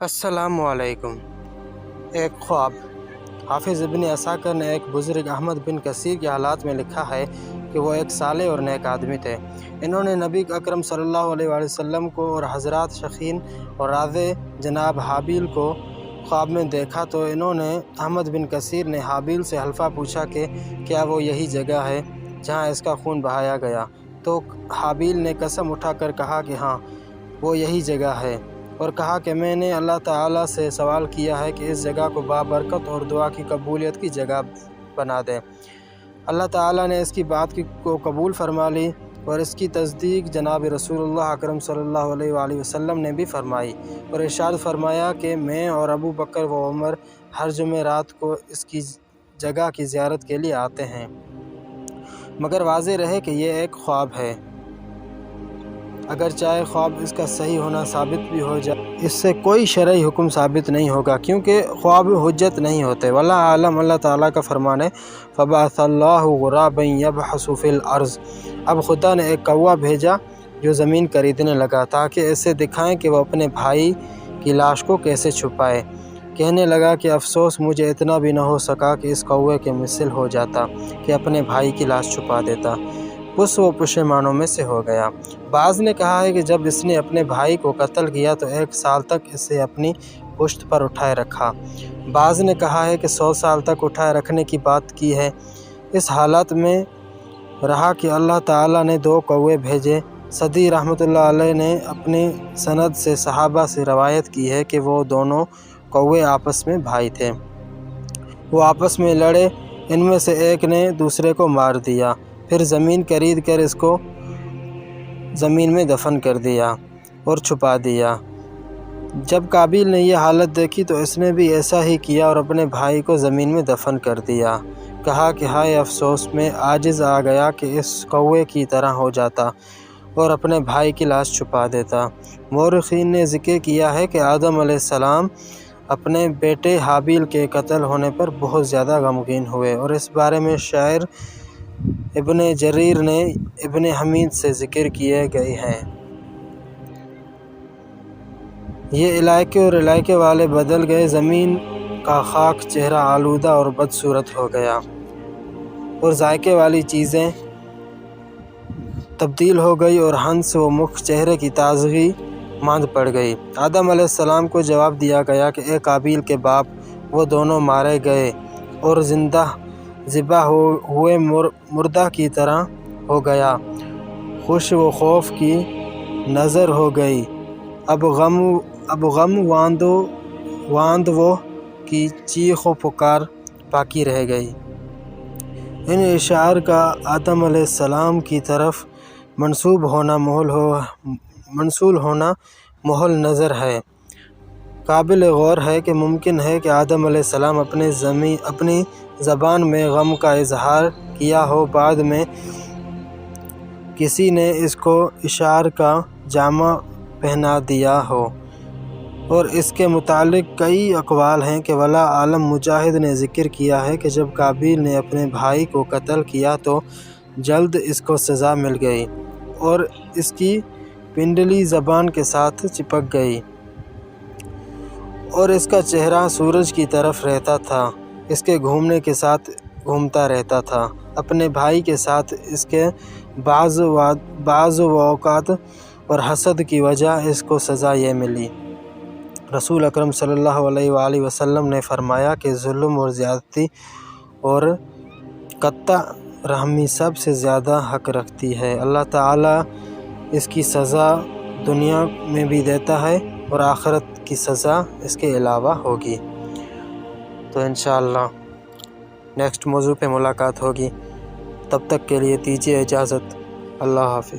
अस्सलामुअलैकुम। एक ख्वाब। हाफिज़ इब्न असाकिर ने एक बुज़ुर्ग अहमद बिन कसीर के हालात में लिखा है कि वो एक साले और नेक आदमी थे। इन्होंने नबी अकरम सल्लल्लाहु अलैहि वसल्लम को और हज़रत शकीन और राज़े जनाब हाबिल को ख्वाब में देखा तो इन्होंने अहमद बिन कसीर ने हाबिल से हल्फ़ा पूछा कि क्या वो यही जगह है जहाँ इसका खून बहाया गया। तो हाबिल ने कसम उठाकर कहा कि हाँ, वो यही जगह है, और कहा कि मैंने अल्लाह ताला से सवाल किया है कि इस जगह को बाबरकत और दुआ की कबूलियत की जगह बना दे। अल्लाह ताला ने इसकी बात को कबूल फरमा ली और इसकी तस्दीक जनाब रसूलुल्लाह अकरम सल्लल्लाहु अलैहि वसल्लम ने भी फरमाई और इरशाद फरमाया कि मैं और अबू बकर व उमर हर जुमे रात को इसकी जगह की ज़ियारत के लिए आते हैं। मगर वाज़ेह रहे कि यह एक ख्वाब है, अगर चाहे ख्वाब इसका सही होना साबित भी हो जाए, इससे कोई शरई हुक्म साबित नहीं होगा, क्योंकि ख्वाब हुज्जत नहीं होते। वल्लाह आलम। अल्लाह ताला का फरमान है, फ़बअसल्लाहु गुराबन यबहसु फ़िल अर्ज़। अब खुदा ने एक कौवा भेजा जो ज़मीन खरीदने लगा ताकि इसे दिखाएं कि वह अपने भाई की लाश को कैसे छुपाए। कहने लगा कि अफसोस, मुझे इतना भी न हो सका कि इस कौवे के मिसल हो जाता कि अपने भाई की लाश छुपा देता। बस वो पशेमानों में से हो गया। बाज़ ने कहा है कि जब इसने अपने भाई को कत्ल किया तो 1 साल तक इसे अपनी पुश्त पर उठाए रखा। बाज़ ने कहा है कि 100 साल तक उठाए रखने की बात की है। इस हालत में रहा कि अल्लाह ताला ने 2 कौवे भेजे। सदी रहमतुल्लाह अलैह ने अपनी सनद से सहाबा से रवायत की है कि वो दोनों कौवे आपस में भाई थे। वो आपस में लड़े, इनमें से एक ने दूसरे को मार दिया, फिर ज़मीन खरीद कर इसको ज़मीन में दफन कर दिया और छुपा दिया। जब काबिल ने यह हालत देखी तो इसने भी ऐसा ही किया और अपने भाई को ज़मीन में दफन कर दिया। कहा कि हाय अफसोस, मैं आजिज़ आ गया कि इस कौवे की तरह हो जाता और अपने भाई की लाश छुपा देता। मौरख़ीन ने ज़िक्र किया है कि आदम अलैहिस्सलाम अपने बेटे हाबिल के कत्ल होने पर बहुत ज़्यादा गमगीन हुए, और इस बारे में शायर इब्न जरीर ने इब्न हमीद से ज़िक्र किए गए हैं। ये इलाके और इलाके वाले बदल गए, ज़मीन का खाक चेहरा आलूदा और बदसूरत हो गया, और जायके वाली चीज़ें तब्दील हो गई, और हंस व मुख चेहरे की ताज़गी मांद पड़ गई। आदम अलैहिस्सलाम को जवाब दिया गया कि ए काबिल के बाप, वो दोनों मारे गए और ज़िबा हुए मुर्दा की तरह हो गया। खुश व खौफ की नज़र हो गई। अब गम वांद वो की चीख व पुकार बाकी रह गई। इन इशार का आदम अलैहिस्सलाम की तरफ मंसूल होना मोहल नज़र है। काबिल गौर है कि मुमकिन है कि आदम अलैहिस्सलाम अपनी ज़बान में गम का इजहार किया हो, बाद में किसी ने इसको इशार का जामा पहना दिया हो, और इसके मुतालिक कई अक़वाल हैं कि वला आलम। मुजाहिद ने ज़िक्र किया है कि जब काबिल ने अपने भाई को कत्ल किया तो जल्द इसको सज़ा मिल गई और इसकी पिंडली ज़बान के साथ चिपक गई, और इसका चेहरा सूरज की तरफ रहता था। इसके घूमने के साथ घूमता रहता था। अपने भाई के साथ इसके बाज़ औक़ात और हसद की वजह इसको सज़ा ये मिली। रसूल अकरम सल्लल्लाहु अलैहि वसल्लम ने फरमाया कि जुल्म और ज़्यादती और कत्ता रहमी सबसे ज़्यादा हक़ रखती है। अल्लाह ताला इसकी सज़ा दुनिया में भी देता है और आखिरत की सज़ा इसके अलावा होगी। तो इंशाअल्लाह नेक्स्ट मौजू पे मुलाकात होगी। तब तक के लिए दीजिए इजाज़त। अल्लाह हाफ़िज़।